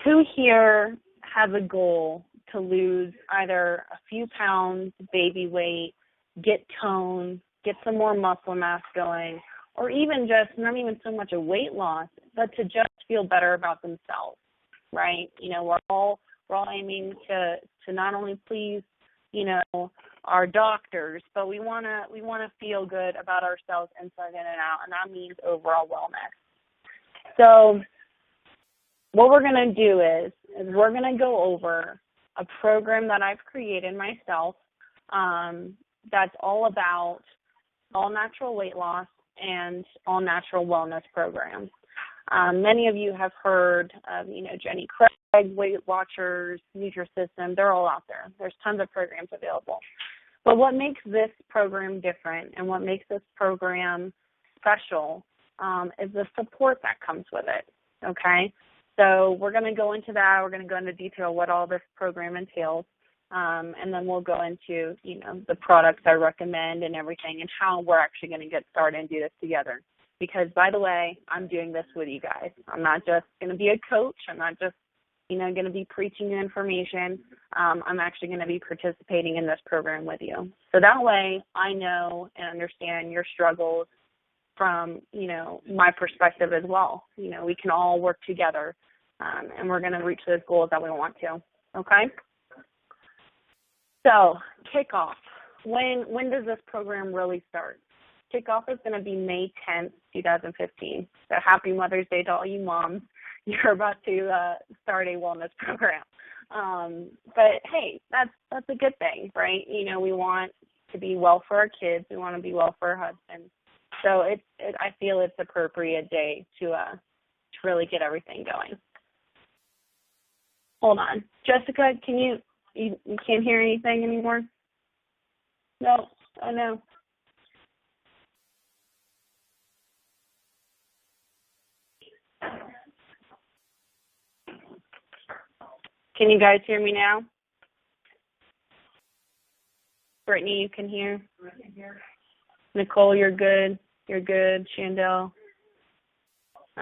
Who here has a goal to lose either a few pounds, baby weight, get tone, get some more muscle mass going, or even just not even so much a weight loss, but to just feel better about themselves, right? We're all aiming to not only please, our doctors, but we want to feel good about ourselves inside and out, and that means overall wellness. So what we're going to do is we're going to go over a program that I've created myself that's all about all natural weight loss and all natural wellness programs. Many of you have heard of, Jenny Craig, Weight Watchers, Nutrisystem. They're all out there. There's tons of programs available. But what makes this program different and what makes this program special is the support that comes with it, okay? So we're going to go into that. We're going to go into detail what all this program entails, and then we'll go into, the products I recommend and everything and how we're actually going to get started and do this together. Because, by the way, I'm doing this with you guys. I'm not just going to be a coach. I'm not just, going to be preaching you information. I'm actually going to be participating in this program with you. So that way I know and understand your struggles from, my perspective as well. We can all work together, and we're going to reach those goals that we want to, okay? So, kickoff. When does this program really start? Kickoff is going to be May 10th, 2015. So happy Mother's Day to all you moms. You're about to start a wellness program. But, hey, that's a good thing, right? We want to be well for our kids. We want to be well for our husbands. So I feel it's appropriate day to really get everything going. Hold on. Jessica, can you can't hear anything anymore? No. Oh, no. Can you guys hear me now? Brittany, you can hear? Nicole, you're good? You're good. Chandel?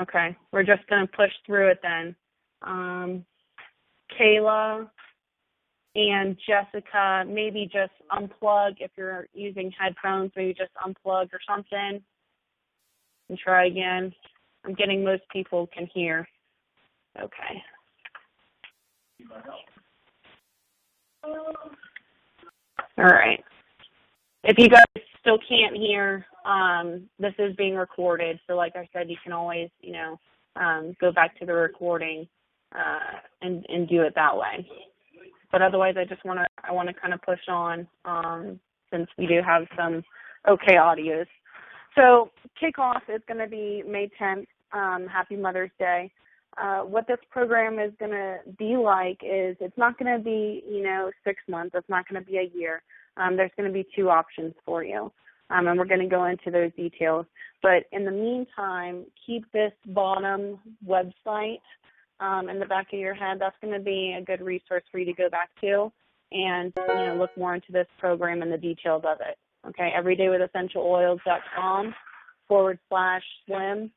Okay. We're just going to push through it then. Kayla and Jessica, maybe just unplug if you're using headphones, maybe just unplug or something and try again. I'm getting most people can hear. Okay. All right. If you guys still can't hear, this is being recorded. So like I said, you can always, go back to the recording and do it that way. But otherwise, I want to kind of push on since we do have some okay audios. So kickoff is going to be May 10th. Happy Mother's Day. What this program is going to be like is it's not going to be, 6 months. It's not going to be a year. There's going to be 2 options for you, and we're going to go into those details. But in the meantime, keep this bottom website in the back of your head. That's going to be a good resource for you to go back to and, look more into this program and the details of it. Okay, everydaywithassentialoils.com/slim.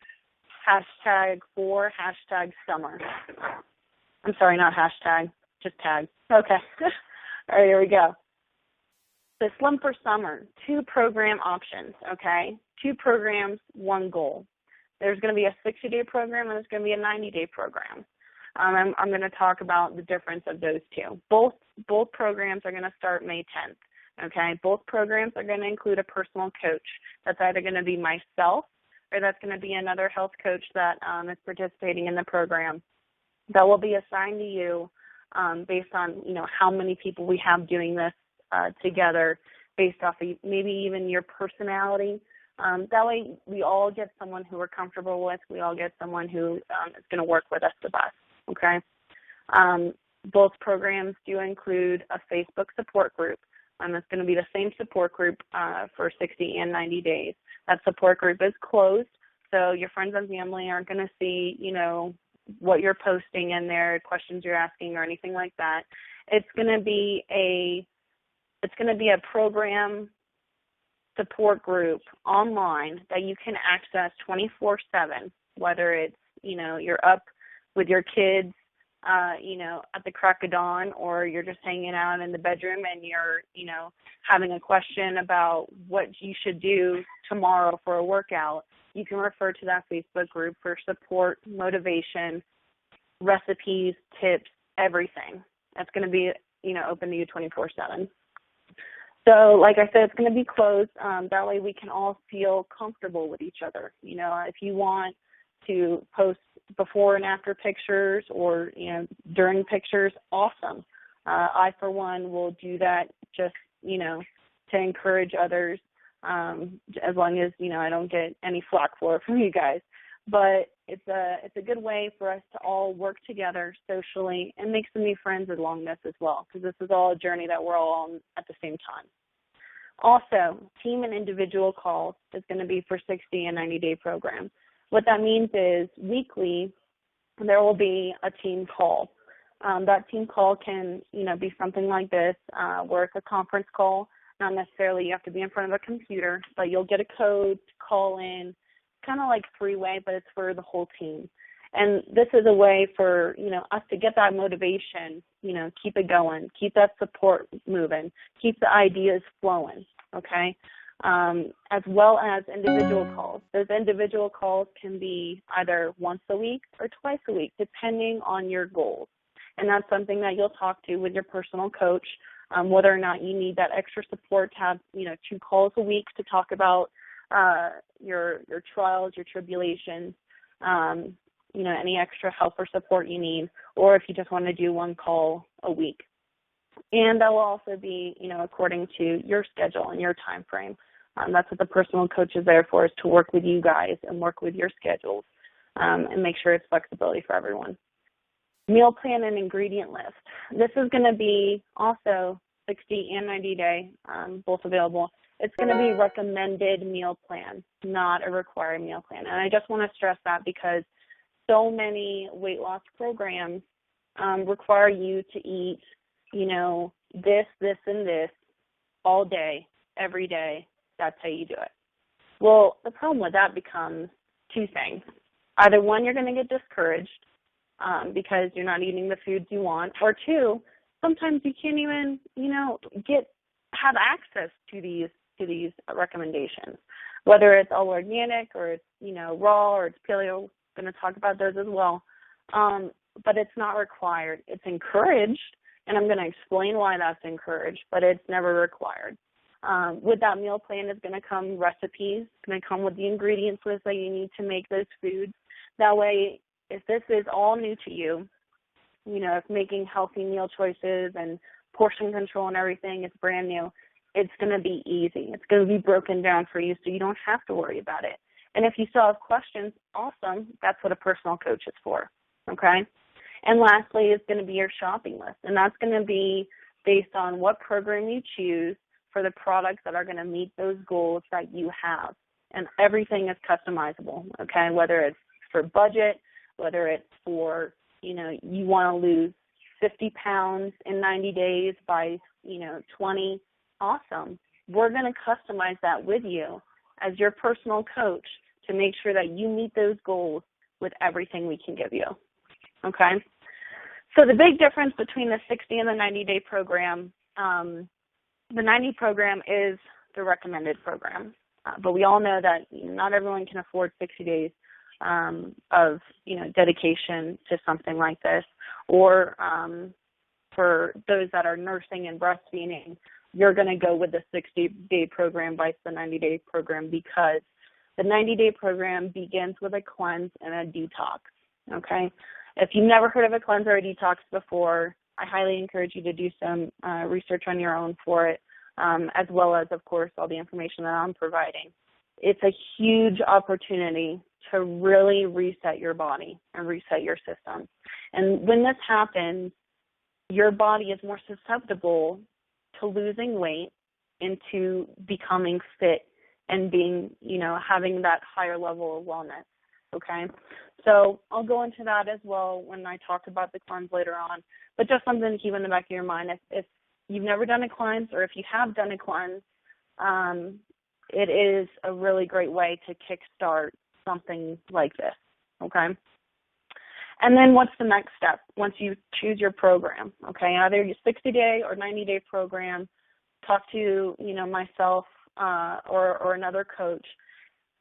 #4 I'm sorry, not hashtag, just tag. Okay. All right, here we go. The Slim for Summer, 2 program options, okay? 2 programs, 1 goal. There's going to be a 60-day program and there's going to be a 90-day program. I'm going to talk about the difference of those 2. Both programs are going to start May 10th, okay? Both programs are going to include a personal coach. That's either going to be myself or that's going to be another health coach that is participating in the program that will be assigned to you based on, how many people we have doing this together based off of maybe even your personality. That way we all get someone who we're comfortable with. We all get someone who is going to work with us the best, okay? Both programs do include a Facebook support group. It's going to be the same support group for 60 and 90 days. That support group is closed, so your friends and family aren't going to see, what you're posting in there, questions you're asking, or anything like that. It's going to be a program support group online that you can access 24/7, whether it's, you're up with your kids at the crack of dawn, or you're just hanging out in the bedroom and you're, having a question about what you should do tomorrow for a workout, you can refer to that Facebook group for support, motivation, recipes, tips, everything. That's going to be, open to you 24/7. So like I said, it's going to be closed. That way we can all feel comfortable with each other. If you want to post before and after pictures or, during pictures, awesome. I, for one, will do that just, to encourage others, as long as, I don't get any flack for it from you guys. But it's a good way for us to all work together socially and make some new friends along this as well, because this is all a journey that we're all on at the same time. Also, team and individual calls is going to be for 60 and 90-day programs. What that means is weekly there will be a team call. That team call can, be something like this, where it's a conference call. Not necessarily you have to be in front of a computer, but you'll get a code to call in, kind of like three-way, but it's for the whole team. And this is a way for, us to get that motivation, keep it going, keep that support moving, keep the ideas flowing, okay? As well as individual calls. Those individual calls can be either once a week or twice a week, depending on your goals. And that's something that you'll talk to with your personal coach, whether or not you need that extra support to have, 2 calls a week to talk about your trials, your tribulations, any extra help or support you need, or if you just want to do 1 call a week. And that will also be, according to your schedule and your time frame. That's what the personal coach is there for, is to work with you guys and work with your schedules and make sure it's flexibility for everyone. Meal plan and ingredient list. This is going to be also 60 and 90-day, both available. It's going to be recommended meal plan, not a required meal plan. And I just want to stress that because so many weight loss programs require you to eat, this, and this all day, every day. That's how you do it. Well, the problem with that becomes 2 things. Either 1, you're going to get discouraged because you're not eating the foods you want, or 2, sometimes you can't even, have access to these recommendations, whether it's all organic or it's, raw or it's paleo. I'm going to talk about those as well. But it's not required. It's encouraged, and I'm going to explain why that's encouraged, but it's never required. With that meal plan is going to come recipes. It's going to come with the ingredients list that you need to make those foods. That way, if this is all new to you, if making healthy meal choices and portion control and everything is brand new, it's going to be easy. It's going to be broken down for you so you don't have to worry about it. And if you still have questions, awesome. That's what a personal coach is for, okay? And lastly is going to be your shopping list, and that's going to be based on what program you choose for the products that are going to meet those goals that you have. And everything is customizable, okay, whether it's for budget, whether it's for, you want to lose 50 pounds in 90 days by, 20, awesome. We're going to customize that with you as your personal coach to make sure that you meet those goals with everything we can give you, okay? So the big difference between the 60 and the 90-day program, the 90 program is the recommended program, but we all know that not everyone can afford 60 days of, dedication to something like this, or for those that are nursing and breastfeeding, you're going to go with the 60-day program by the 90-day program because the 90-day program begins with a cleanse and a detox, okay? If you've never heard of a cleanse or a detox before, I highly encourage you to do some research on your own for it, as well as, of course, all the information that I'm providing. It's a huge opportunity to really reset your body and reset your system. And when this happens, your body is more susceptible to losing weight and to becoming fit and being, having that higher level of wellness, okay? So I'll go into that as well when I talk about the cleanse later on, but just something to keep in the back of your mind. If you've never done a cleanse, or if you have done a cleanse, it is a really great way to kickstart something like this, okay? And then what's the next step once you choose your program? Okay, either your 60-day or 90-day program. Talk to, myself or another coach.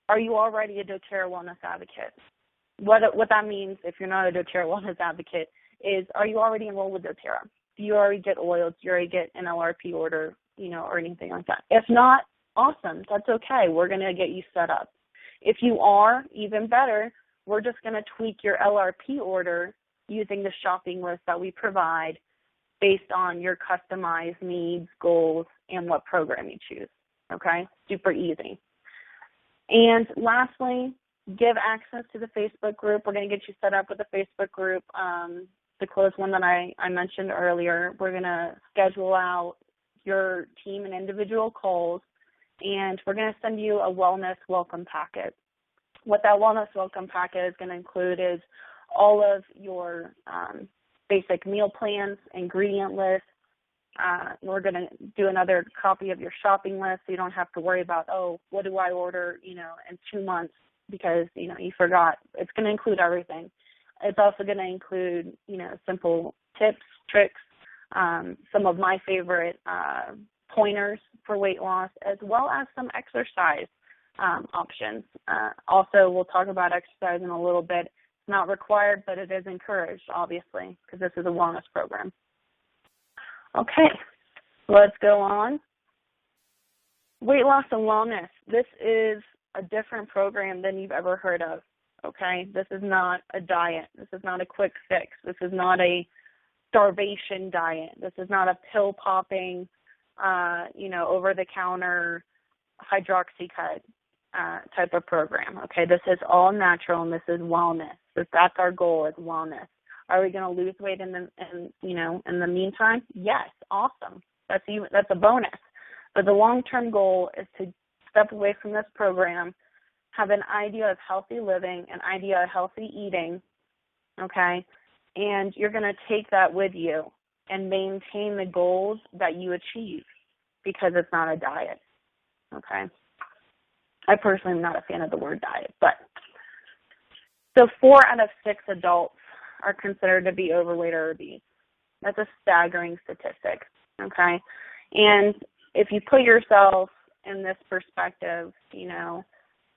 Are you already a doTERRA wellness advocate? What that means, if you're not a doTERRA wellness advocate, is are you already enrolled with doTERRA? Do you already get oils? Do you already get an LRP order, or anything like that? If not, awesome. That's okay. We're going to get you set up. If you are, even better, we're just going to tweak your LRP order using the shopping list that we provide based on your customized needs, goals, and what program you choose. Okay? Super easy. And lastly, give access to the Facebook group. We're going to get you set up with the Facebook group, the closed one that I mentioned earlier. We're going to schedule out your team and individual calls, and we're going to send you a wellness welcome packet. What that wellness welcome packet is going to include is all of your basic meal plans, ingredient lists. We're going to do another copy of your shopping list so you don't have to worry about, what do I order, in 2 months because, you forgot. It's going to include everything. It's also going to include, simple tips, tricks, some of my favorite pointers for weight loss, as well as some exercise options. Also, we'll talk about exercise in a little bit. It's not required, but it is encouraged, obviously, because this is a wellness program. Okay, let's go on. Weight loss and wellness. This is a different program than you've ever heard of, okay? This is not a diet. This is not a quick fix. This is not a starvation diet. This is not a pill-popping, over-the-counter hydroxycut type of program, okay? This is all natural, and this is wellness. That's our goal, is wellness. Are we going to lose weight in the meantime? Yes, awesome. That's a bonus. But the long-term goal is to step away from this program, have an idea of healthy living, an idea of healthy eating, okay? And you're going to take that with you and maintain the goals that you achieve because it's not a diet, okay? I personally am not a fan of the word diet, but so 4 out of 6 adults are considered to be overweight or obese. That's a staggering statistic, okay? And if you put yourself in this perspective,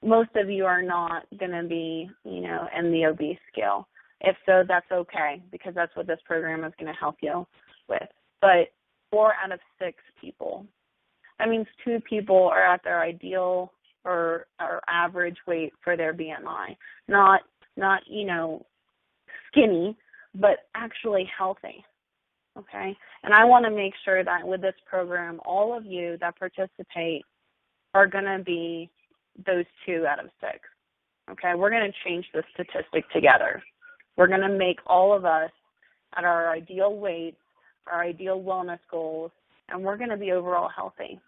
most of you are not going to be, in the obese scale. If so, that's okay, because that's what this program is going to help you with. But 4 out of 6 people, that means 2 people are at their ideal or average weight for their BMI. Not skinny, but actually healthy, okay? And I want to make sure that with this program, all of you that participate are going to be those 2 out of 6, okay? We're going to change the statistic together. We're going to make all of us at our ideal weight, our ideal wellness goals, and we're going to be overall healthy.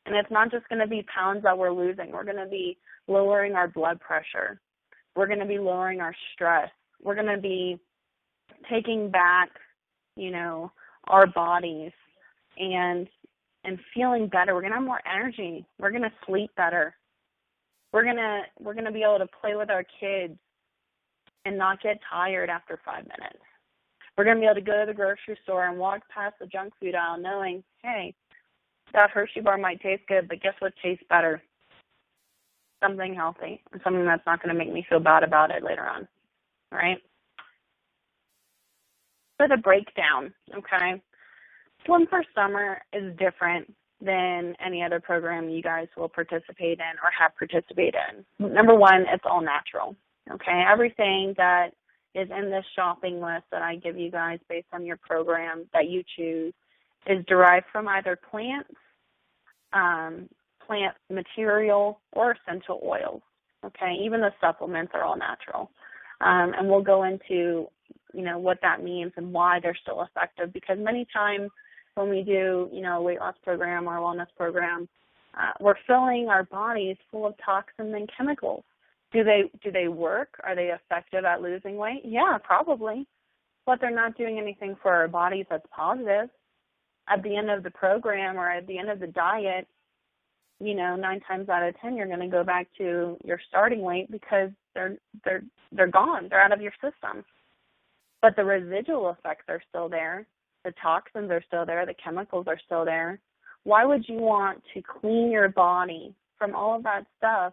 And it's not just going to be pounds that we're losing. We're going to be lowering our blood pressure. We're going to be lowering our stress. We're going to be taking back, our bodies and feeling better. We're going to have more energy. We're going to sleep better. We're going to be able to play with our kids and not get tired after 5 minutes. We're going to be able to go to the grocery store and walk past the junk food aisle knowing, hey, that Hershey bar might taste good, but guess what tastes better? Something healthy, and something that's not going to make me feel bad about it later on, right? For the breakdown, okay, Swim for Summer is different than any other program you guys will participate in or have participated in. Number one, it's all natural, okay? Everything that is in this shopping list that I give you guys based on your program that you choose is derived from either plants, plant material, or essential oils, okay? Even the supplements are all natural. And we'll go into, what that means and why they're still effective, because many times when we do, a weight loss program or a wellness program, we're filling our bodies full of toxins and chemicals. Do they work? Are they effective at losing weight? Yeah, probably. But they're not doing anything for our bodies that's positive. At the end of the program or at the end of the diet, 9 times out of 10, you're going to go back to your starting weight because they're gone. They're out of your system. but the residual effects are still there. The toxins are still there. The chemicals are still there. Why would you want to clean your body from all of that stuff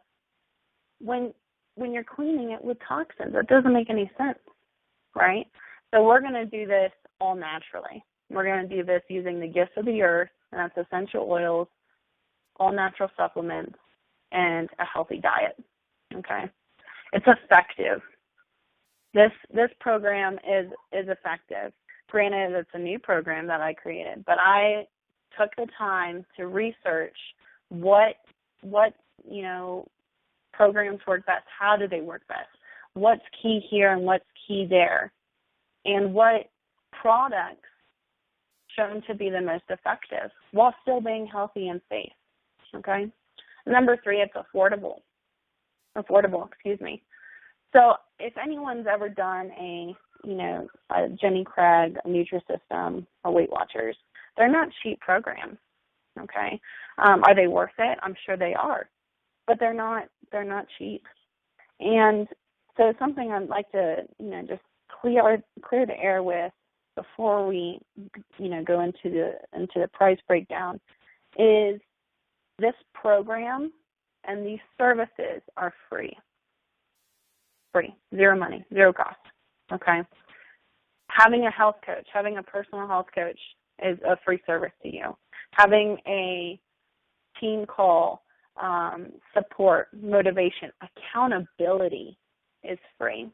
when you're cleaning it with toxins? That doesn't make any sense, right? So we're going to do this all naturally. We're going to do this using the gifts of the earth, and that's essential oils, all natural supplements, and a healthy diet, okay? It's effective. This program is effective. Granted, it's a new program that I created, but I took the time to research what programs work best. How do they work best? What's key here and what's key there? And what products shown to be the most effective while still being healthy and safe, okay? Number 3, it's affordable, So if anyone's ever done a Jenny Craig, a Nutrisystem, or Weight Watchers, they're not cheap programs, okay? Are they worth it? I'm sure they are, but they're not cheap. And so something I'd like to, just clear the air with before we, go into the price breakdown is this program and these services are free. Free, zero money, zero cost, okay? Having a health coach, having a personal health coach is a free service to you. Having a team call, support, motivation, accountability is free.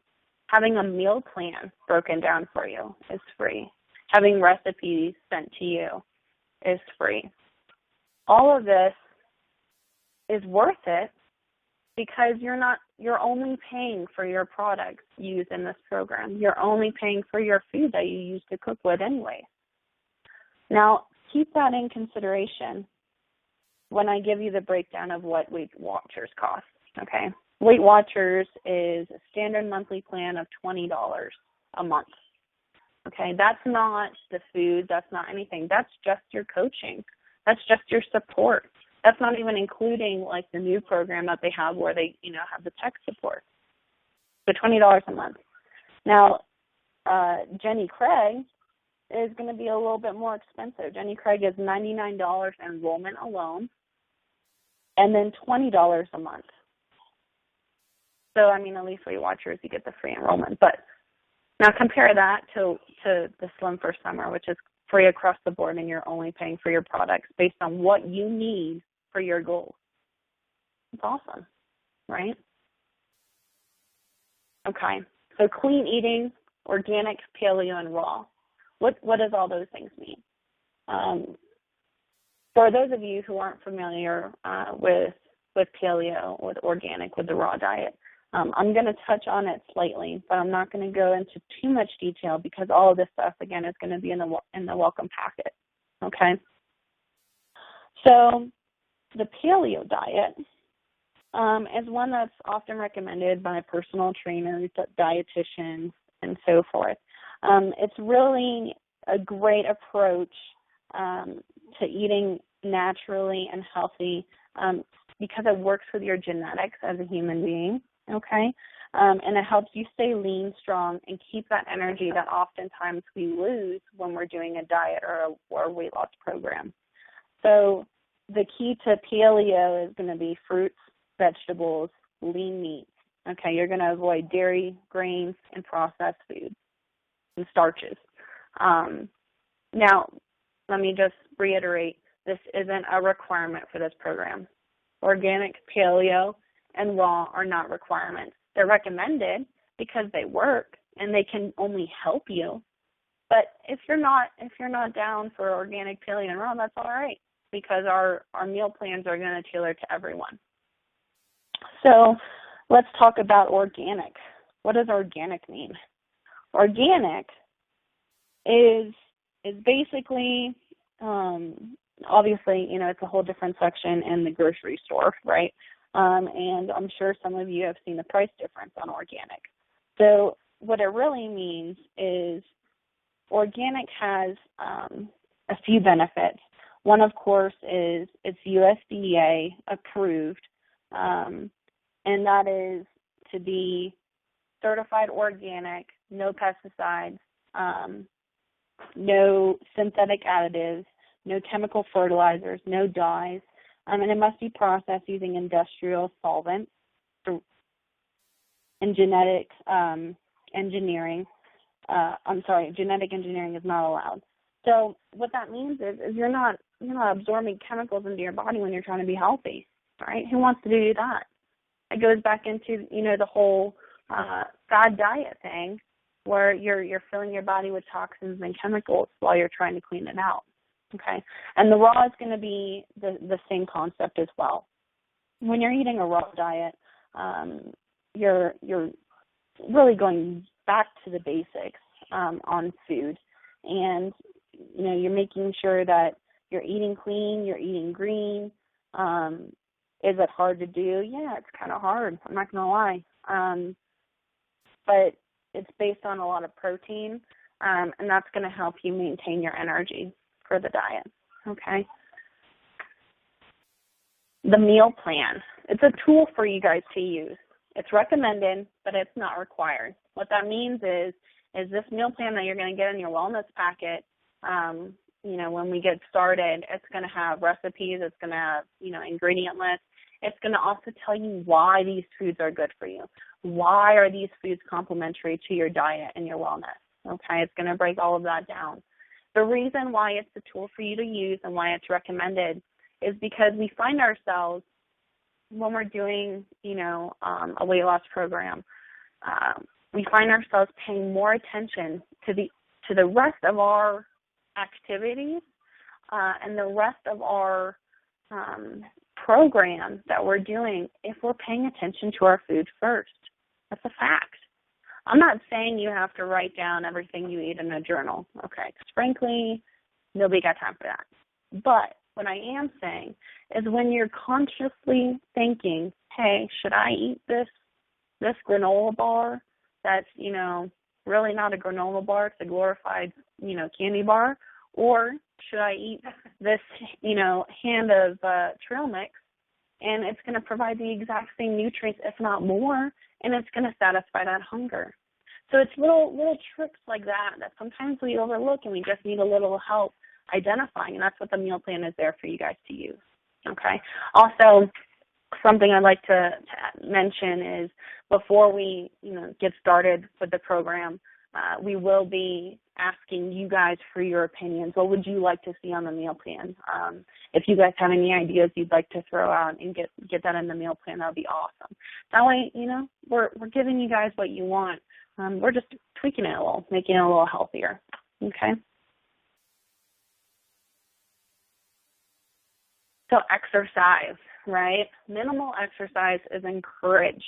Having a meal plan broken down for you is free. Having recipes sent to you is free. All of this is worth it because you're only paying for your products used in this program. You're only paying for your food that you use to cook with anyway. Now, keep that in consideration when I give you the breakdown of what Weight Watchers costs, okay? Weight Watchers is a standard monthly plan of $20 a month, okay? That's not the food. That's not anything. That's just your coaching. That's just your support. That's not even including, like, the new program that they have where they, have the tech support. So $20 a month. Now, Jenny Craig is going to be a little bit more expensive. Jenny Craig is $99 enrollment alone, and then $20 a month. So, at least Weight Watchers, you get the free enrollment. But now compare that to the Slim for Summer, which is free across the board, and you're only paying for your products based on what you need for your goals. It's awesome, right? Okay, so clean eating, organic, paleo, and raw. What does all those things mean? For those of you who aren't familiar with paleo, with organic, with the raw diet, I'm going to touch on it slightly, but I'm not going to go into too much detail because all of this stuff, again, is going to be in the welcome packet, okay? So the paleo diet is one that's often recommended by personal trainers, dietitians, and so forth. It's really a great approach to eating naturally and healthy because it works with your genetics as a human being, okay? And it helps you stay lean, strong, and keep that energy that oftentimes we lose when we're doing a diet or a weight loss program. So the key to paleo is going to be fruits, vegetables, lean meats, okay? You're going to avoid dairy, grains, and processed foods and starches. Now, let me just reiterate, this isn't a requirement for this program. Organic, paleo, and raw are not requirements. They're recommended because they work and they can only help you. But if you're not down for organic, paleo, and raw, that's all right because our meal plans are going to tailor to everyone. So let's talk about organic. What does organic mean? Organic is basically, obviously, it's a whole different section in the grocery store, right? And I'm sure some of you have seen the price difference on organic. So what it really means is organic has a few benefits. One, of course, is it's USDA approved, and that is to be certified organic, no pesticides, no synthetic additives, no chemical fertilizers, no dyes, and it must be processed using industrial solvents and genetic engineering. Genetic engineering is not allowed. So what that means is you're not absorbing chemicals into your body when you're trying to be healthy, right? Who wants to do that? It goes back into the whole fad diet thing, where you're filling your body with toxins and chemicals while you're trying to clean it out. Okay, and the raw is going to be the same concept as well. When you're eating a raw diet, you're really going back to the basics on food, and you're making sure that you're eating clean, you're eating green. Is it hard to do? Yeah, it's kind of hard. I'm not going to lie, but it's based on a lot of protein, and that's going to help you maintain your energy for the diet. Okay. The meal plan. It's a tool for you guys to use. It's recommended, but it's not required. What that means is this meal plan that you're going to get in your wellness packet, when we get started, it's going to have recipes, it's going to have, ingredient lists. It's going to also tell you why these foods are good for you. Why are these foods complementary to your diet and your wellness? Okay, it's going to break all of that down. The reason why it's a tool for you to use and why it's recommended is because we find ourselves, when we're doing, a weight loss program, we find ourselves paying more attention to the rest of our activities and the rest of our program that we're doing if we're paying attention to our food first. That's a fact. I'm not saying you have to write down everything you eat in a journal, okay? Because frankly, nobody got time for that. But what I am saying is when you're consciously thinking, hey, should I eat this granola bar that's, really not a granola bar, it's a glorified, candy bar, or should I eat this, hand of trail mix, and it's going to provide the exact same nutrients, if not more, and it's going to satisfy that hunger. So it's little tricks like that sometimes we overlook, and we just need a little help identifying, and that's what the meal plan is there for you guys to use. Okay. Also, something I'd like to mention is before we get started with the program, we will be asking you guys for your opinions. What would you like to see on the meal plan? If you guys have any ideas you'd like to throw out and get that in the meal plan, that would be awesome. That way, we're giving you guys what you want. We're just tweaking it a little, making it a little healthier. Okay. So exercise, right? Minimal exercise is encouraged.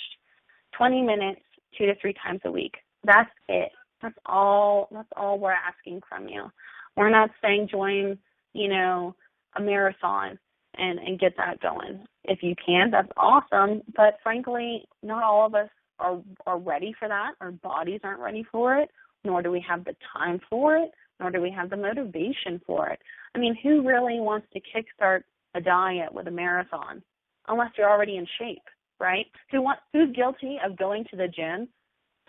20 minutes, 2 to 3 times a week. That's it. That's all we're asking from you. We're not saying join, a marathon and get that going. If you can, that's awesome. But frankly, not all of us are ready for that. Our bodies aren't ready for it, nor do we have the time for it, nor do we have the motivation for it. I mean, who really wants to kickstart a diet with a marathon unless you're already in shape, right? Who's guilty of going to the gym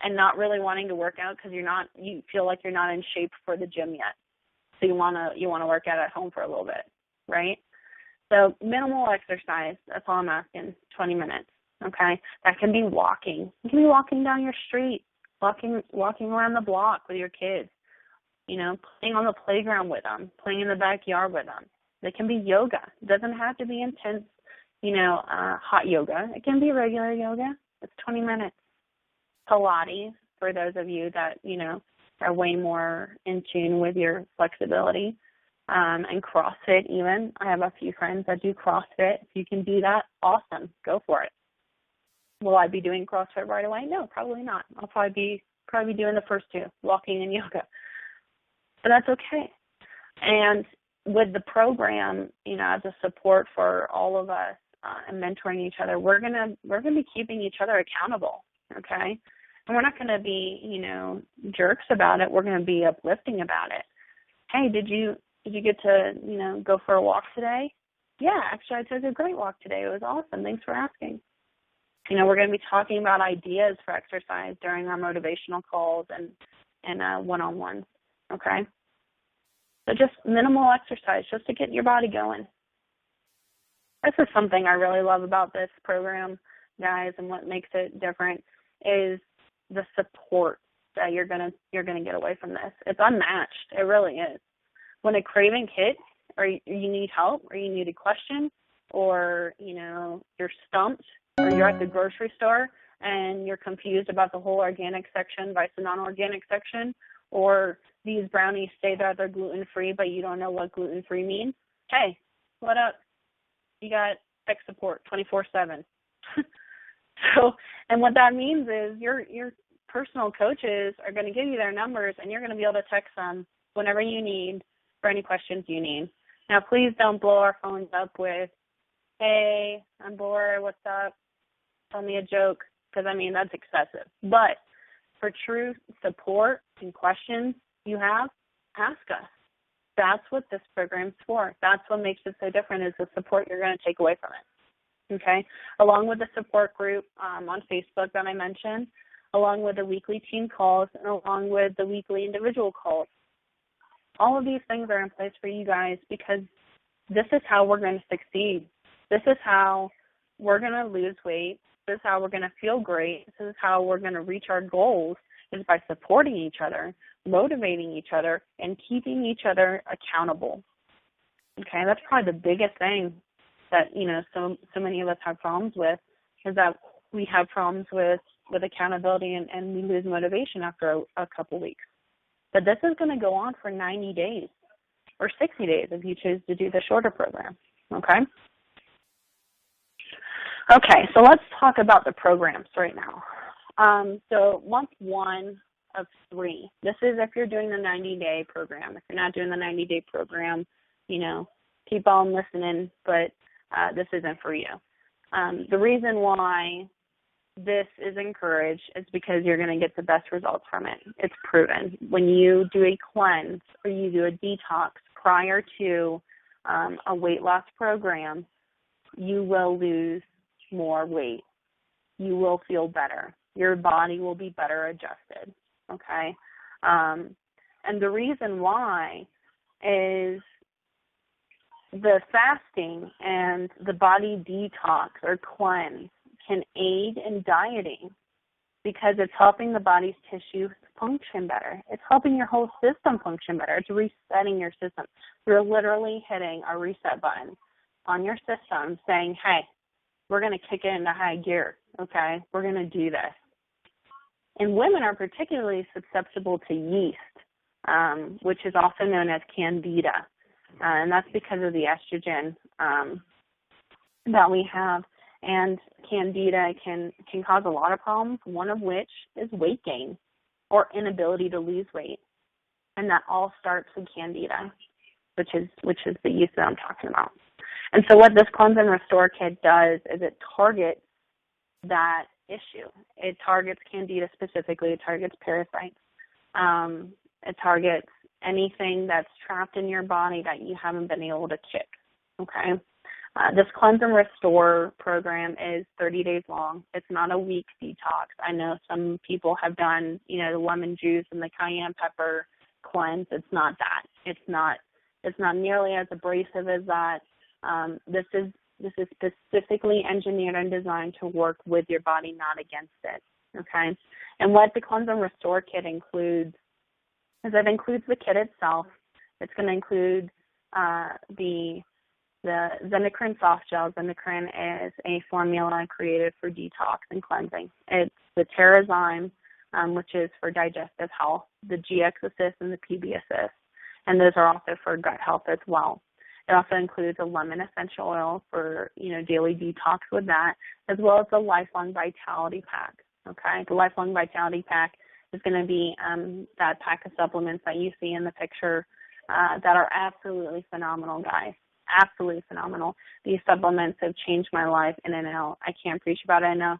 and not really wanting to work out because you feel like you're not in shape for the gym yet? So you want to work out at home for a little bit, right? So minimal exercise, that's all I'm asking, 20 minutes, okay? That can be walking. You can be walking down your street, walking around the block with your kids, playing on the playground with them, playing in the backyard with them. It can be yoga. It doesn't have to be intense, hot yoga. It can be regular yoga. It's 20 minutes. Pilates, for those of you that, are way more in tune with your flexibility, and CrossFit even. I have a few friends that do CrossFit. If you can do that, awesome. Go for it. Will I be doing CrossFit right away? No, probably not. I'll probably be doing the first two, walking and yoga. But that's okay. And with the program, as a support for all of us and mentoring each other, we're gonna be keeping each other accountable, okay? And we're not gonna be, jerks about it. We're gonna be uplifting about it. Hey, did you get to, go for a walk today? Yeah, actually I took a great walk today. It was awesome. Thanks for asking. We're going to be talking about ideas for exercise during our motivational calls and one-on-ones, okay? So just minimal exercise just to get your body going. This is something I really love about this program, guys, and what makes it different is the support that you're gonna get away from this. It's unmatched. It really is. When a craving hits, or you need help, or you need a question, or you're stumped, or you're at the grocery store and you're confused about the whole organic section versus the non-organic section, or these brownies say that they're gluten-free, but you don't know what gluten-free means. Hey, what up? You got tech support 24/7. So, and what that means is your personal coaches are going to give you their numbers, and you're going to be able to text them whenever you need for any questions you need. Now, please don't blow our phones up with, hey, I'm bored, what's up? Tell me a joke, because, that's excessive. But for true support and questions you have, ask us. That's what this program's for. That's what makes it so different is the support you're going to take away from it, okay? Along with the support group on Facebook that I mentioned, along with the weekly team calls, and along with the weekly individual calls. All of these things are in place for you guys because this is how we're going to succeed. This is how we're going to lose weight. This is how we're going to feel great. This is how we're going to reach our goals, is by supporting each other, motivating each other, and keeping each other accountable. Okay, that's probably the biggest thing that, so many of us have problems with, is that we have problems with accountability and we lose motivation after a couple weeks. But this is going to go on for 90 days or 60 days if you choose to do the shorter program, okay? Okay, so let's talk about the programs right now. So month 1 of 3, this is if you're doing the 90-day program. If you're not doing the 90-day program, keep on listening, but this isn't for you. The reason why this is encouraged is because you're going to get the best results from it. It's proven. When you do a cleanse or you do a detox prior to a weight loss program, you will lose more weight. You will feel better. Your body will be better adjusted, okay? And the reason why is the fasting and the body detox or cleanse can aid in dieting because it's helping the body's tissues function better. It's helping your whole system function better. It's resetting your system. You're literally hitting a reset button on your system saying, hey, we're going to kick it into high gear, okay? We're going to do this. And women are particularly susceptible to yeast, which is also known as candida. And that's because of the estrogen that we have. And candida can cause a lot of problems, one of which is weight gain or inability to lose weight. And that all starts with candida, which is the yeast that I'm talking about. And so what this Cleanse and Restore Kit does is it targets that issue. It targets candida specifically. It targets parasites. It targets anything that's trapped in your body that you haven't been able to kick, okay? This Cleanse and Restore program is 30 days long. It's not a week detox. I know some people have done, the lemon juice and the cayenne pepper cleanse. It's not that. It's not nearly as abrasive as that. This is specifically engineered and designed to work with your body, not against it, okay? And what the Cleanse and Restore Kit includes is it includes the kit itself. It's going to include the Xenocrin soft gel. Xenocrin is a formula created for detox and cleansing. It's the Terrazyme, which is for digestive health, the GX Assist and the PB Assist, and those are also for gut health as well. It also includes a lemon essential oil for, daily detox with that, as well as the Lifelong Vitality Pack, okay? The Lifelong Vitality Pack is going to be that pack of supplements that you see in the picture that are absolutely phenomenal, guys. Absolutely phenomenal. These supplements have changed my life in and out. I can't preach about it enough.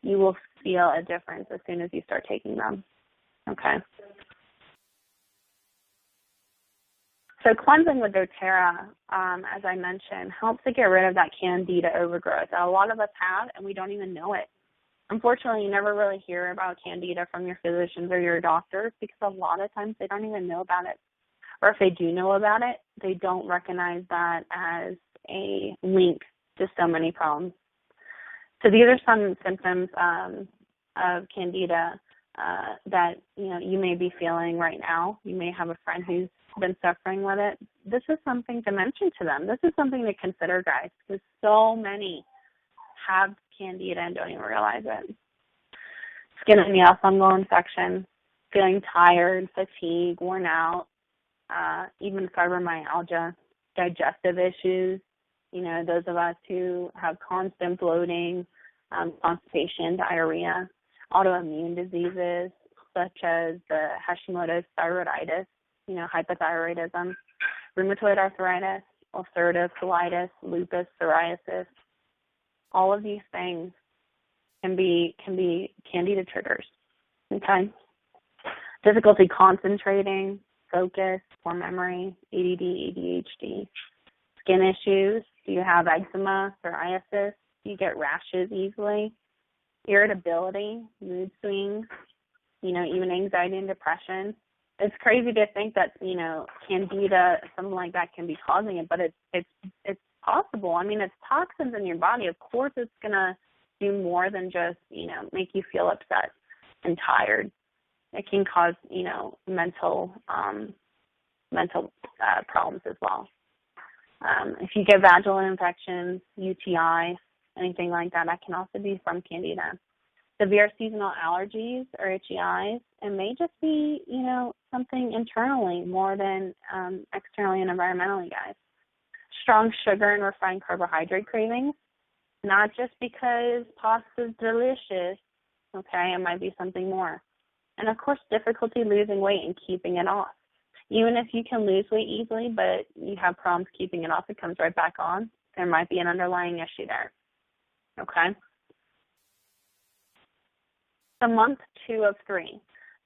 You will feel a difference as soon as you start taking them, okay? So cleansing with doTERRA, as I mentioned, helps to get rid of that candida overgrowth that a lot of us have and we don't even know it. Unfortunately, you never really hear about candida from your physicians or your doctors because a lot of times they don't even know about it. Or if they do know about it, they don't recognize that as a link to so many problems. So these are some symptoms of candida that you may be feeling right now. You may have a friend who's been suffering with it. This is something to mention to them. This is something to consider, guys, because so many have candida and don't even realize it. Skin and nail fungal infection, feeling tired, fatigue, worn out, even fibromyalgia, digestive issues, those of us who have constant bloating, constipation, diarrhea, autoimmune diseases such as the Hashimoto's thyroiditis, hypothyroidism, rheumatoid arthritis, ulcerative colitis, lupus, psoriasis. All of these things can be candida triggers. Okay? Difficulty concentrating, focus, poor memory, ADD, ADHD, skin issues. Do you have eczema, psoriasis? Do you get rashes easily? Irritability, mood swings, even anxiety and depression. It's crazy to think that, candida, something like that can be causing it, but it's possible. I mean, it's toxins in your body. Of course it's going to do more than just, make you feel upset and tired. It can cause, mental problems as well. If you get vaginal infections, UTIs, anything like that, that can also be from candida. Severe seasonal allergies or itchy eyes, it may just be, something internally more than externally and environmentally, guys. Strong sugar and refined carbohydrate cravings, not just because pasta is delicious, okay, it might be something more. And, of course, difficulty losing weight and keeping it off. Even if you can lose weight easily, but you have problems keeping it off, it comes right back on, there might be an underlying issue there, okay? So month 2 of 3.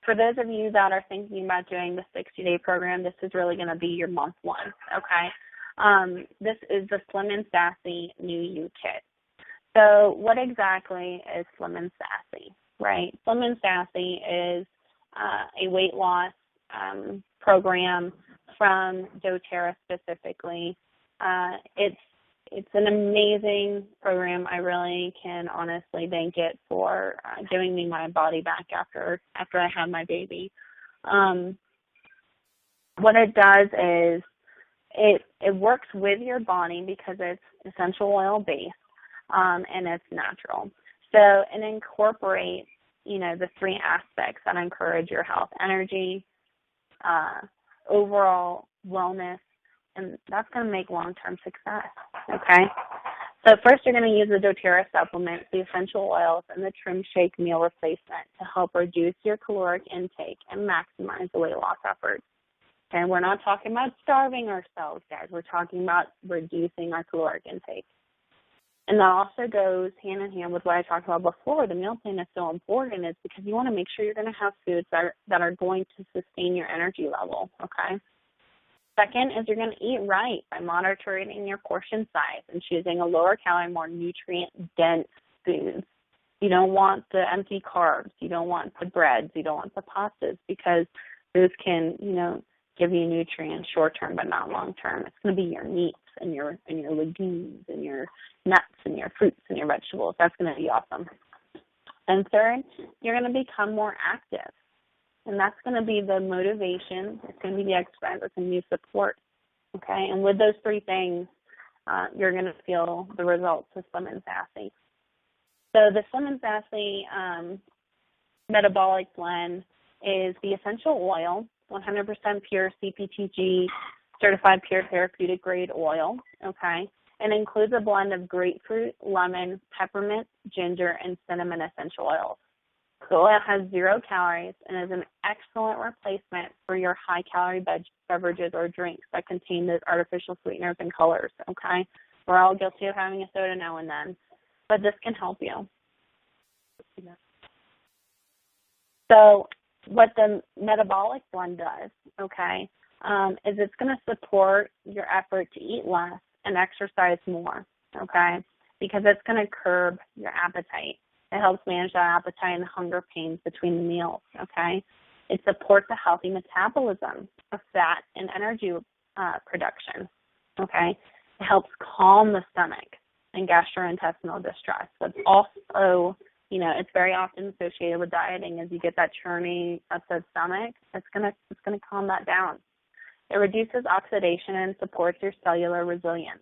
For those of you that are thinking about doing the 60-day program, this is really going to be your month 1, okay? This is the Slim and Sassy New You Kit. So what exactly is Slim and Sassy, right? Slim and Sassy is a weight loss program from doTERRA specifically. It's an amazing program. I really can honestly thank it for giving me my body back after I had my baby. What it does is it works with your body because it's essential oil based and it's natural. So it incorporates, the 3 aspects that encourage your health: energy, overall wellness, and that's going to make long-term success, okay? So first you're going to use the doTERRA supplements, the essential oils, and the Trim Shake meal replacement to help reduce your caloric intake and maximize the weight loss efforts. And we're not talking about starving ourselves, guys. We're talking about reducing our caloric intake. And that also goes hand in hand with what I talked about before. The meal plan is so important. It's because you want to make sure you're going to have foods that are going to sustain your energy level, okay? Second is you're going to eat right by monitoring your portion size and choosing a lower calorie, more nutrient-dense foods. You don't want the empty carbs. You don't want the breads. You don't want the pastas because those can, give you nutrients short-term but not long-term. It's going to be your meats and your legumes and your nuts and your fruits and your vegetables. That's going to be awesome. And third, you're going to become more active. And that's going to be the motivation. It's going to be the exercise. It's going to be support, okay? And with those 3 things, you're going to feel the results of Slim and Sassy. So the Slim and Sassy metabolic blend is the essential oil, 100% pure CPTG certified pure therapeutic grade oil, okay? It includes a blend of grapefruit, lemon, peppermint, ginger, and cinnamon essential oils. The oil has 0 calories and is an excellent replacement for your high-calorie beverages or drinks that contain those artificial sweeteners and colors, okay? We're all guilty of having a soda now and then, but this can help you. So what the metabolic blend does, okay, is it's going to support your effort to eat less and exercise more, okay, because it's going to curb your appetite. It helps manage that appetite and hunger pains between the meals, okay? It supports a healthy metabolism of fat and energy production, okay? It helps calm the stomach and gastrointestinal distress. But also, it's very often associated with dieting. As you get that churning upset stomach, it's gonna calm that down. It reduces oxidation and supports your cellular resilience.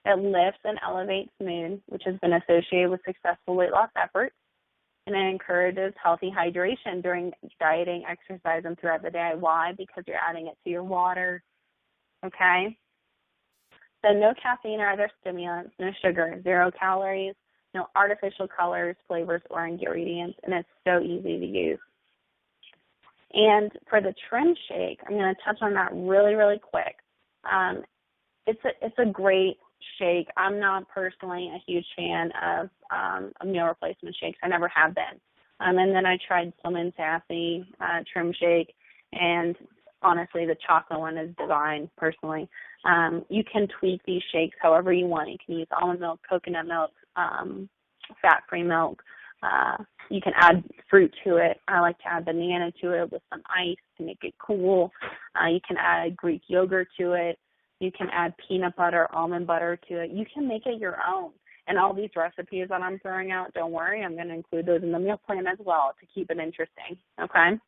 It lifts and elevates mood, which has been associated with successful weight loss efforts. And it encourages healthy hydration during dieting, exercise, and throughout the day. Why? Because you're adding it to your water, okay? So no caffeine or other stimulants, no sugar, 0 calories, no artificial colors, flavors, or ingredients, and it's so easy to use. And for the trim shake, I'm going to touch on that really, really quick. It's a great shake. I'm not personally a huge fan of meal replacement shakes. I never have been. And then I tried Slim and Sassy trim shake, and honestly, the chocolate one is divine, personally. You can tweak these shakes however you want. You can use almond milk, coconut milk, fat-free milk. You can add fruit to it. I like to add banana to it with some ice to make it cool. You can add Greek yogurt to it. You can add peanut butter, almond butter to it. You can make it your own. And all these recipes that I'm throwing out, don't worry, I'm going to include those in the meal plan as well to keep it interesting, okay?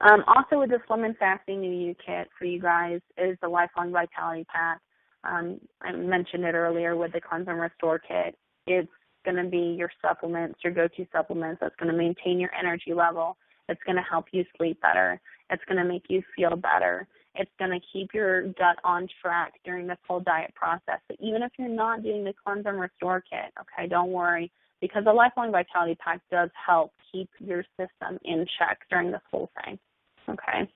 Also with the Slim and Sassy New You kit for you guys is the Lifelong Vitality Pack. I mentioned it earlier with the Cleanse and Restore kit. It's going to be your supplements, your go-to supplements that's going to maintain your energy level. It's going to help you sleep better. It's going to make you feel better. It's going to keep your gut on track during this whole diet process. So even if you're not doing the Cleanse and Restore kit, okay, don't worry, because the Lifelong Vitality Pack does help keep your system in check during this whole thing, okay?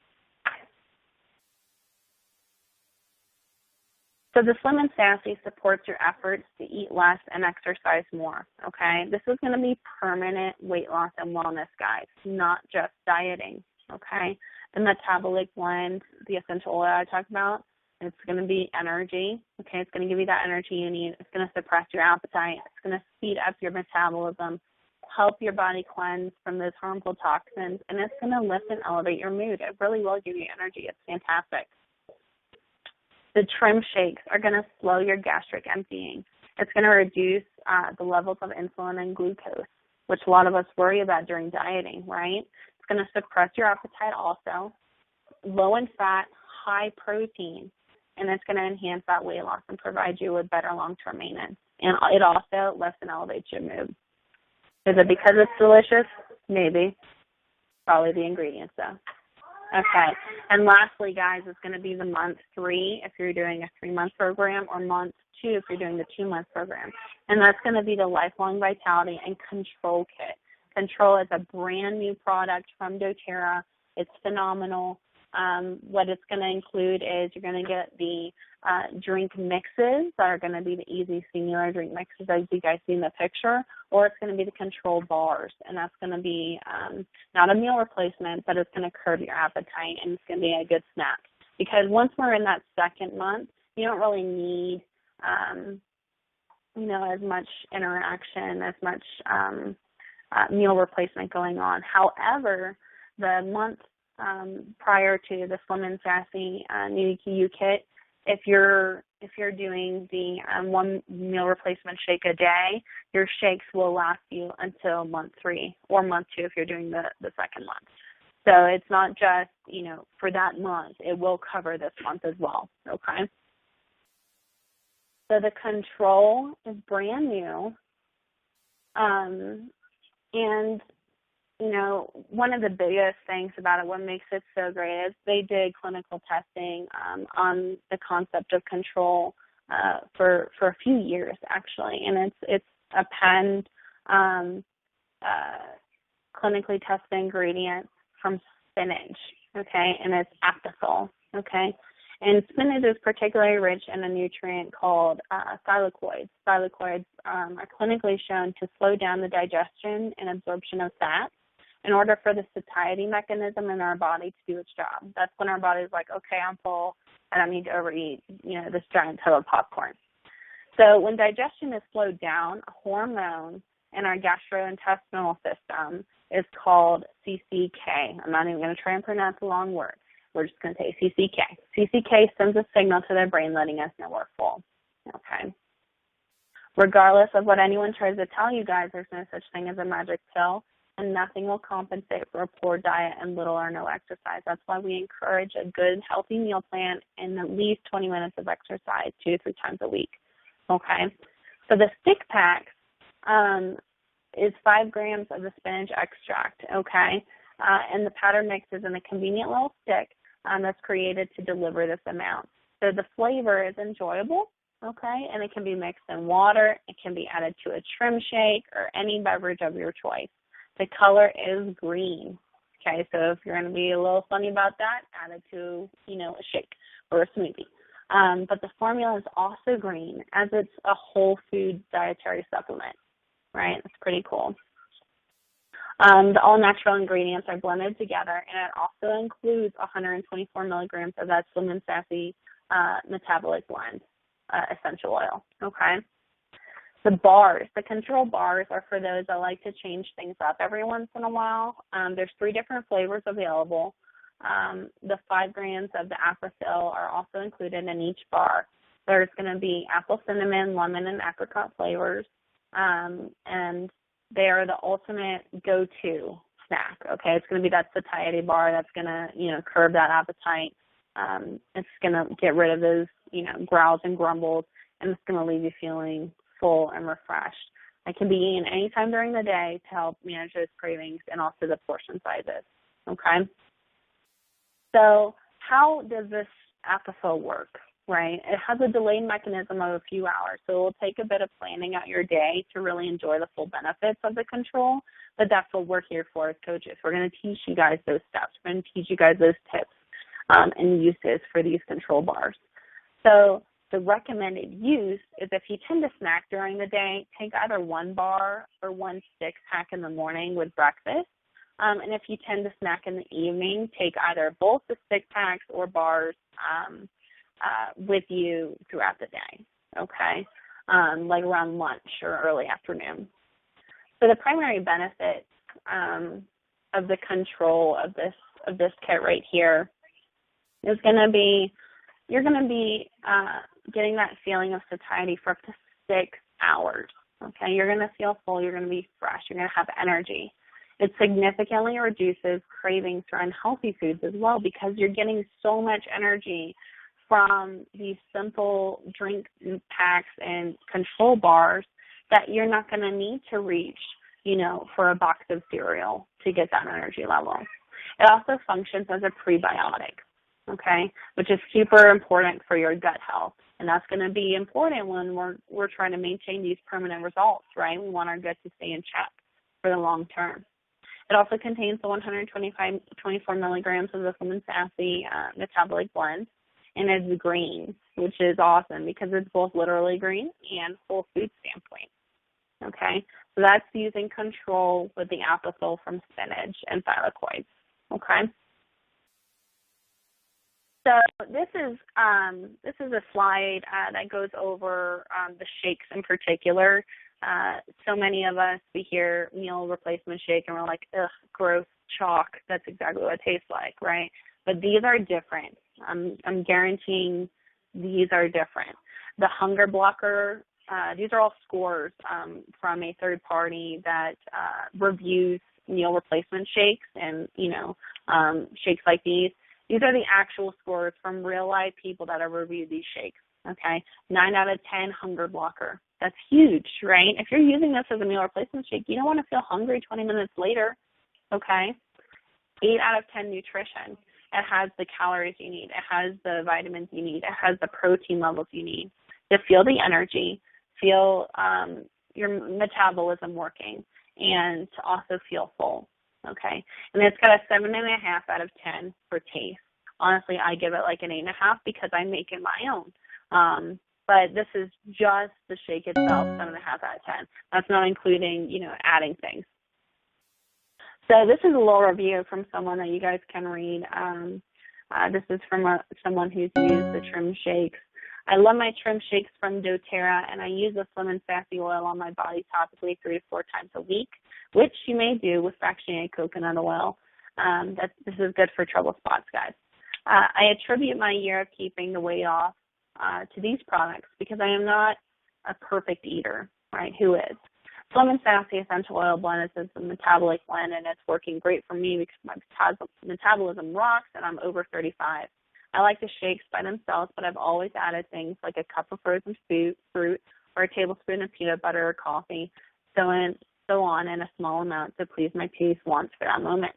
So the Slim and Sassy supports your efforts to eat less and exercise more, okay? This is going to be permanent weight loss and wellness, guys, not just dieting, okay? The metabolic blend, the essential oil I talked about, it's going to be energy, okay? It's going to give you that energy you need. It's going to suppress your appetite. It's going to speed up your metabolism, help your body cleanse from those harmful toxins, and it's going to lift and elevate your mood. It really will give you energy. It's fantastic. The trim shakes are going to slow your gastric emptying. It's going to reduce the levels of insulin and glucose, which a lot of us worry about during dieting, right? It's going to suppress your appetite also, low in fat, high protein, and it's going to enhance that weight loss and provide you with better long-term maintenance. And it also lifts and elevates your mood. Is it because it's delicious? Maybe. Probably the ingredients, though. Okay. And lastly, guys, it's going to be the month 3 if you're doing a 3-month program, or month 2 if you're doing the 2-month program. And that's going to be the Lifelong Vitality and Control Kit. Control is a brand new product from doTERRA. It's phenomenal. What it's going to include is you're going to get the drink mixes that are going to be the easy singular drink mixes as you guys see in the picture, or it's going to be the control bars, and that's going to be not a meal replacement, but it's going to curb your appetite, and it's going to be a good snack. Because once we're in that 2nd month, you don't really need, as much interaction, as much meal replacement going on. However, the month prior to the Slim and Sassy New You kit, if you're doing the 1 meal replacement shake a day, your shakes will last you until month 3 or month 2 if you're doing the 2nd month. So it's not just, for that month. It will cover this month as well, okay? So the Control is brand new. And one of the biggest things about it, what makes it so great, is they did clinical testing on the concept of Control for a few years, actually, and it's a penned, clinically tested ingredient from spinach, okay, and it's aptasol, okay, and spinach is particularly rich in a nutrient called thylakoids. Thylakoids are clinically shown to slow down the digestion and absorption of fat in order for the satiety mechanism in our body to do its job. That's when our body's like, okay, I'm full, I don't need to overeat, this giant tub of popcorn. So when digestion is slowed down, a hormone in our gastrointestinal system is called CCK. I'm not even going to try and pronounce a long word. We're just going to say CCK. CCK sends a signal to the brain letting us know we're full. Okay. Regardless of what anyone tries to tell you guys, there's no such thing as a magic pill, and nothing will compensate for a poor diet and little or no exercise. That's why we encourage a good, healthy meal plan and at least 20 minutes of exercise 2 to 3 times a week. Okay? So the stick pack is 5 grams of the spinach extract, okay? And the powder mix is in a convenient little stick that's created to deliver this amount. So the flavor is enjoyable, okay? And it can be mixed in water. It can be added to a trim shake or any beverage of your choice. The color is green, okay? So if you're going to be a little funny about that, add it to, a shake or a smoothie. But the formula is also green, as it's a whole food dietary supplement, right? It's pretty cool. The all-natural ingredients are blended together, and it also includes 124 milligrams of that Slim and Sassy metabolic blend essential oil, okay? The bars, the control bars, are for those that like to change things up every once in a while. There's 3 different flavors available. The 5 grams of the Apricil are also included in each bar. There's going to be apple, cinnamon, lemon, and apricot flavors, and they are the ultimate go-to snack, okay? It's going to be that satiety bar that's going to, curb that appetite. It's going to get rid of those, growls and grumbles, and it's going to leave you feeling full and refreshed. It can be eaten anytime during the day to help manage those cravings and also the portion sizes, okay? So how does this Apricil work, right? It has a delayed mechanism of a few hours, so it will take a bit of planning out your day to really enjoy the full benefits of the control, but that's what we're here for as coaches. We're going to teach you guys those steps. We're going to teach you guys those tips and uses for these control bars. So the recommended use is if you tend to snack during the day, take either 1 bar or 1 stick pack in the morning with breakfast. And if you tend to snack in the evening, take either both the stick packs or bars with you throughout the day, okay, like around lunch or early afternoon. So the primary benefit of the control of this kit right here is going to be, you're going to be getting that feeling of satiety for up to 6 hours, okay? You're going to feel full. You're going to be fresh. You're going to have energy. It significantly reduces cravings for unhealthy foods as well because you're getting so much energy from these simple drink packs and control bars that you're not going to need to reach, for a box of cereal to get that energy level. It also functions as a prebiotic, okay, which is super important for your gut health. And that's going to be important when we're trying to maintain these permanent results, right? We want our gut to stay in check for the long term. It also contains the 124 milligrams of the Slim and Sassy metabolic blend, and it's green, which is awesome because it's both literally green and whole food standpoint. Okay, so that's using control with the Apricil from spinach and thylakoids. Okay. So this is a slide that goes over the shakes in particular. So many of us, we hear meal replacement shake and we're like, ugh, gross, chalk. That's exactly what it tastes like, right? But these are different. I'm guaranteeing these are different. The hunger blocker, these are all scores from a third party that reviews meal replacement shakes and, shakes like these. These are the actual scores from real life people that have reviewed these shakes, okay? 9 out of 10 hunger blocker. That's huge, right? If you're using this as a meal replacement shake, you don't want to feel hungry 20 minutes later, okay? 8 out of 10 nutrition. It has the calories you need. It has the vitamins you need. It has the protein levels you need to feel the energy, feel your metabolism working, and to also feel full. Okay, and it's got a 7.5 out of 10 for taste. Honestly, I give it like an 8.5 because I make it my own. But this is just the shake itself, 7.5 out of 10. That's not including, adding things. So this is a little review from someone that you guys can read. This is from someone who's used the trim shakes. I love my trim shakes from doTERRA, and I use the Slim and Sassy oil on my body topically 3 to 4 times a week, which you may do with fractionated coconut oil. This is good for trouble spots, guys. I attribute my year of keeping the weight off to these products because I am not a perfect eater, right? Who is? Slim and Sassy essential oil blend is a metabolic blend, and it's working great for me because my metabolism rocks, and I'm over 35. I like the shakes by themselves, but I've always added things like a cup of frozen fruit or a tablespoon of peanut butter or coffee, so on in a small amount to please my taste wants for that moment.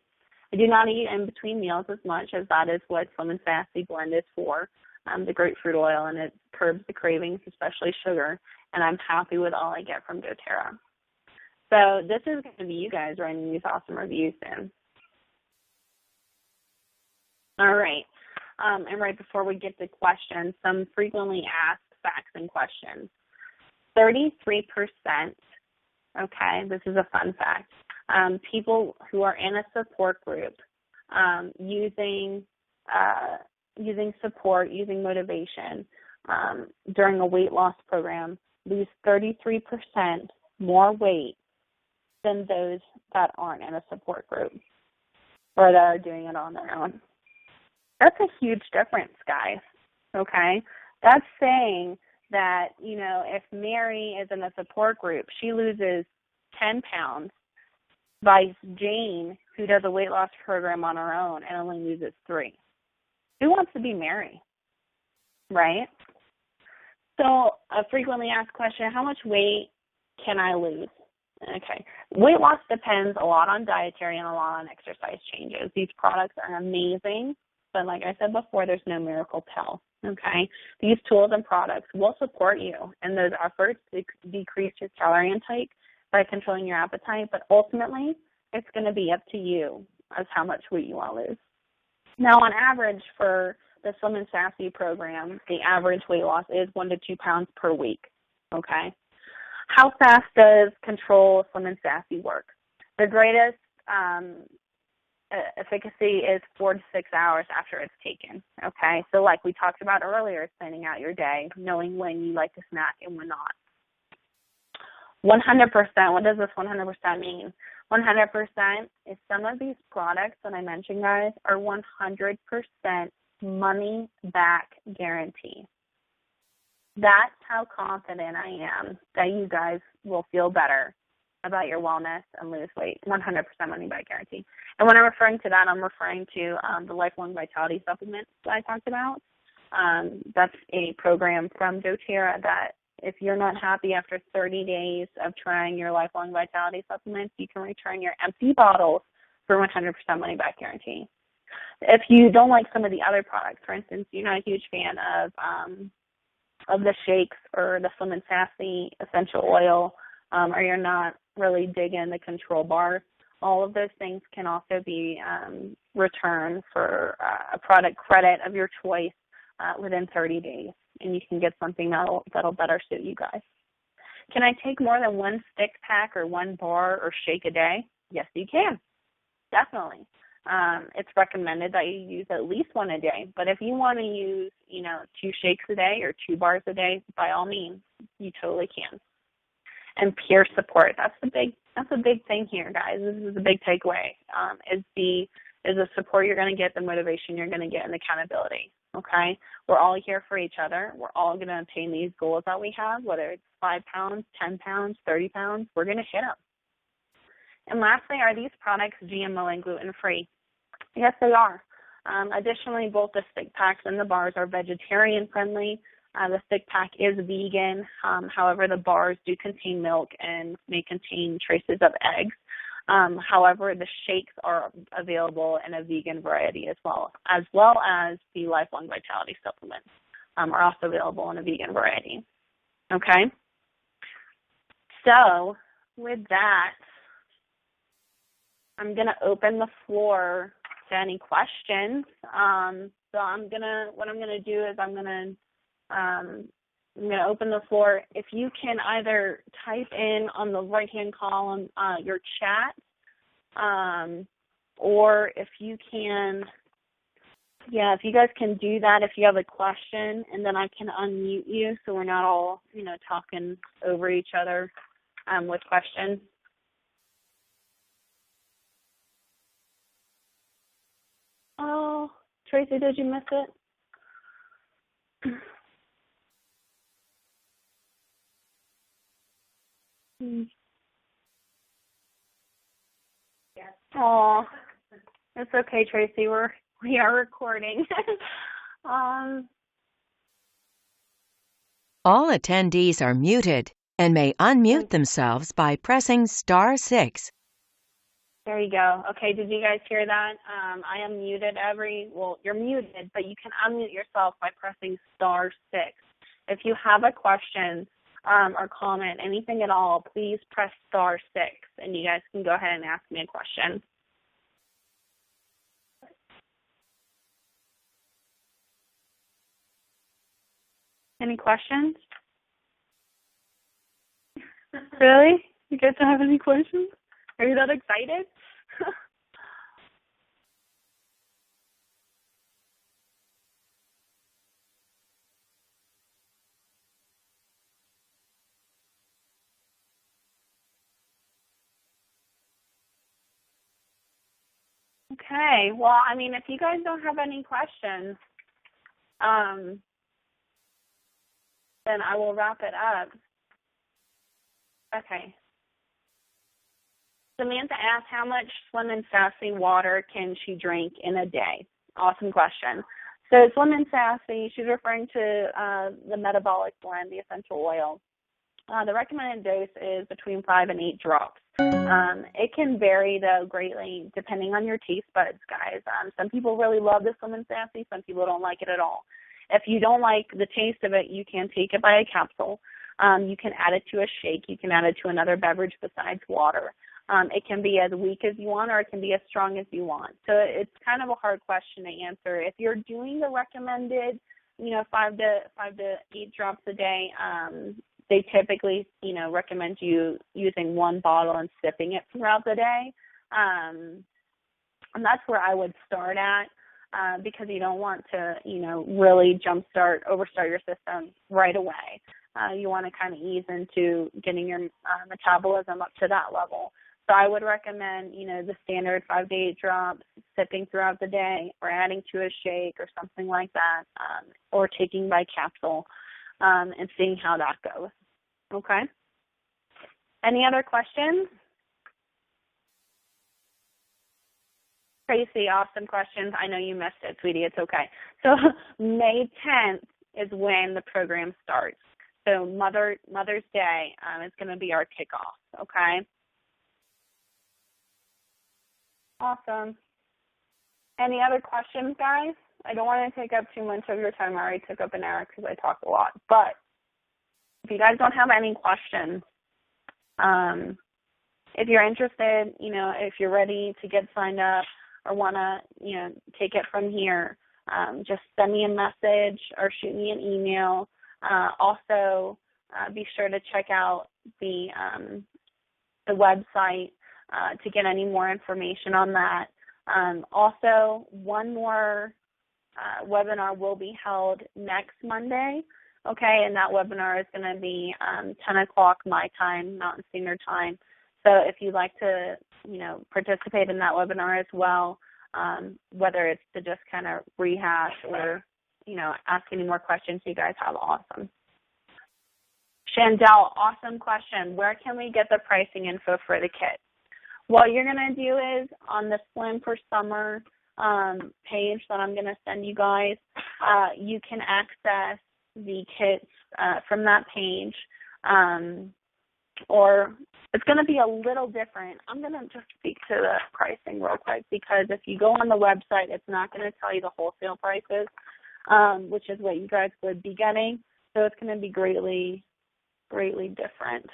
I do not eat in between meals as much, as that is what Slim and Sassy blend is for, the grapefruit oil, and it curbs the cravings, especially sugar, and I'm happy with all I get from doTERRA. So this is going to be you guys writing these awesome reviews soon. All right. And right before we get to questions, some frequently asked facts and questions. 33%, okay, this is a fun fact, people who are in a support group using support, using motivation during a weight loss program lose 33% more weight than those that aren't in a support group or that are doing it on their own. That's a huge difference, guys, okay? That's saying that, if Mary is in a support group, she loses 10 pounds by Jane, who does a weight loss program on her own and only loses 3. Who wants to be Mary, right? So a frequently asked question, how much weight can I lose? Okay. Weight loss depends a lot on dietary and a lot on exercise changes. These products are amazing, but like I said before, there's no miracle pill, okay? These tools and products will support you in those efforts to decrease your calorie intake by controlling your appetite, but ultimately, it's going to be up to you as how much weight you want to lose. Now, on average, for the Slim and Sassy program, the average weight loss is 1 to 2 pounds per week, okay? How fast does Control Slim and Sassy work? The greatest efficacy is 4 to 6 hours after it's taken, okay? So like we talked about earlier, planning out your day, knowing when you like to snack and when not. 100%, what does this 100% mean? 100% is some of these products that I mentioned, guys, are 100% money back guarantee. That's how confident I am that you guys will feel better about your wellness and lose weight. 100% money back guarantee. And when I'm referring to that, I'm referring to the Lifelong Vitality Supplement that I talked about. That's a program from doTERRA that if you're not happy after 30 days of trying your Lifelong Vitality Supplements, you can return your empty bottles for 100% money back guarantee. If you don't like some of the other products, for instance, you're not a huge fan of the shakes or the Slim and Sassy essential oil, or you're not really digging the Control bar, all of those things can also be returned for a product credit of your choice within 30 days, and you can get something that'll better suit you guys. Can I take more than 1 stick pack or 1 bar or shake a day? Yes, you can. Definitely. It's recommended that you use at least 1 a day, but if you want to use, 2 shakes a day or 2 bars a day, by all means, you totally can. And peer support, that's a big thing here, guys. This is a big takeaway, is the support you're going to get, the motivation you're going to get, and the accountability, okay? We're all here for each other. We're all going to attain these goals that we have, whether it's 5 pounds, 10 pounds, 30 pounds, we're going to hit them. And lastly, are these products GMO and gluten-free? Yes, they are. Additionally, both the stick packs and the bars are vegetarian-friendly. The stick pack is vegan. However, the bars do contain milk and may contain traces of eggs. However, the shakes are available in a vegan variety as well as the Lifelong Vitality Supplements are also available in a vegan variety. Okay? So, with that, I'm going to open the floor to any questions. So what I'm going to do is I'm going to open the floor. If you can either type in on the right-hand column your chat, or if you can Yeah, if you guys can do that, if you have a question, and then I can unmute you so we're not all, talking over each other with questions. Oh, Tracy, did you miss it? Oh, it's okay, Tracy. We are recording. um, All attendees are muted and may unmute themselves by pressing *6. There you go. Okay, did you guys hear that? I am muted you're muted, but you can unmute yourself by pressing *6. If you have a question or comment, anything at all, please press *6, and you guys can go ahead and ask me a question. Any questions? Really? You guys don't have any questions? Are you that excited? Okay. Well, if you guys don't have any questions, then I will wrap it up. Okay. Samantha asked, how much Slim and Sassy water can she drink in a day? Awesome question. So Slim and Sassy, she's referring to the metabolic blend, the essential oil. The recommended dose is between 5 and 8 drops. It can vary, though, greatly depending on your taste buds, guys. Some people really love the Slim and Sassy. Some people don't like it at all. If you don't like the taste of it, you can take it by a capsule. You can add it to a shake. You can add it to another beverage besides water. It can be as weak as you want, or it can be as strong as you want. So it's kind of a hard question to answer. If you're doing the recommended, 5 to 8 drops a day, they typically, recommend you using one bottle and sipping it throughout the day. And that's where I would start at, because you don't want to, really overstart your system right away. You want to kind of ease into getting your metabolism up to that level. So I would recommend, the standard 5 to 8 drops, sipping throughout the day, or adding to a shake or something like that, or taking by capsule, and seeing how that goes. Okay? Any other questions? Tracy, awesome questions. I know you missed it, sweetie. It's okay. So May 10th is when the program starts. So Mother's Day is going to be our kickoff, okay? Awesome. Any other questions, guys? I don't want to take up too much of your time. I already took up an hour because I talked a lot. But if you guys don't have any questions, if you're interested, if you're ready to get signed up or want to, take it from here, just send me a message or shoot me an email. Also, be sure to check out the website to get any more information on that. Also, one more webinar will be held next Monday, okay, and that webinar is going to be 10 o'clock my time, Mountain Standard Time. So if you'd like to, participate in that webinar as well, whether it's to just kind of rehash or, ask any more questions you guys have, awesome. Chandel, awesome question. Where can we get the pricing info for the kit? What you're going to do is on the Slim for Summer page that I'm going to send you guys, you can access the kits from that page, or it's going to be a little different. I'm going to just speak to the pricing real quick, because if you go on the website, it's not going to tell you the wholesale prices, which is what you guys would be getting. So it's going to be greatly different.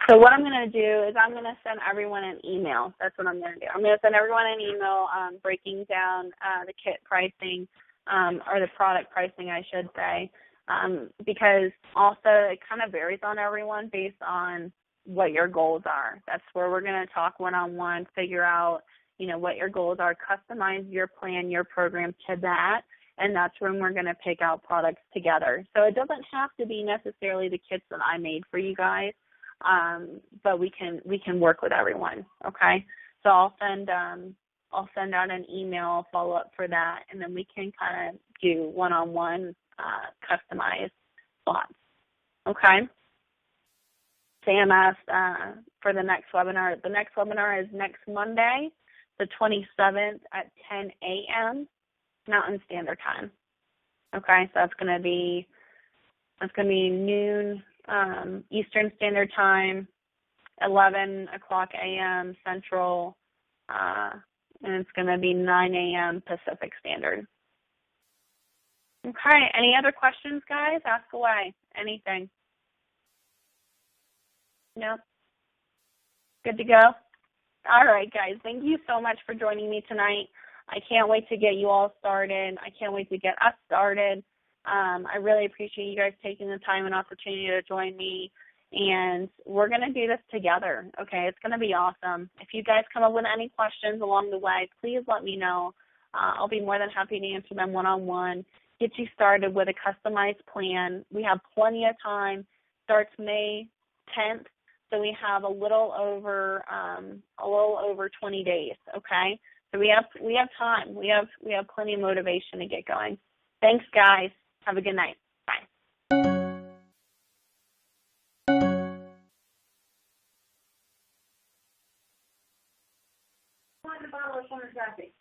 So what I'm going to do is I'm going to send everyone an email. That's what I'm going to do. I'm going to send everyone an email breaking down the kit pricing, or the product pricing, I should say, because also it kind of varies on everyone based on what your goals are. That's where we're going to talk one-on-one, figure out, what your goals are, customize your plan, your program to that, and that's when we're going to pick out products together. So it doesn't have to be necessarily the kits that I made for you guys, but we can work with everyone. Okay, so I'll send out an email follow up for that, and then we can kind of do one-on-one customized slots. Okay. Sam asked for the next webinar. The next webinar is next Monday, the 27th at 10 a.m. Mountain Standard Time. Okay, so that's going to be noon Eastern Standard Time, 11 o'clock a.m. Central, and it's going to be 9 a.m. Pacific Standard. Okay, any other questions, guys? Ask away. Anything? No? Good to go? All right, guys. Thank you so much for joining me tonight. I can't wait to get you all started. I can't wait to get us started. I really appreciate you guys taking the time and opportunity to join me, and we're going to do this together, okay? It's going to be awesome. If you guys come up with any questions along the way, please let me know. I'll be more than happy to answer them one-on-one, get you started with a customized plan. We have plenty of time. Starts May 10th, so we have a little over 20 days, okay? So we have time. We have plenty of motivation to get going. Thanks, guys. Have a good night. Bye. Find a bottle of coffee.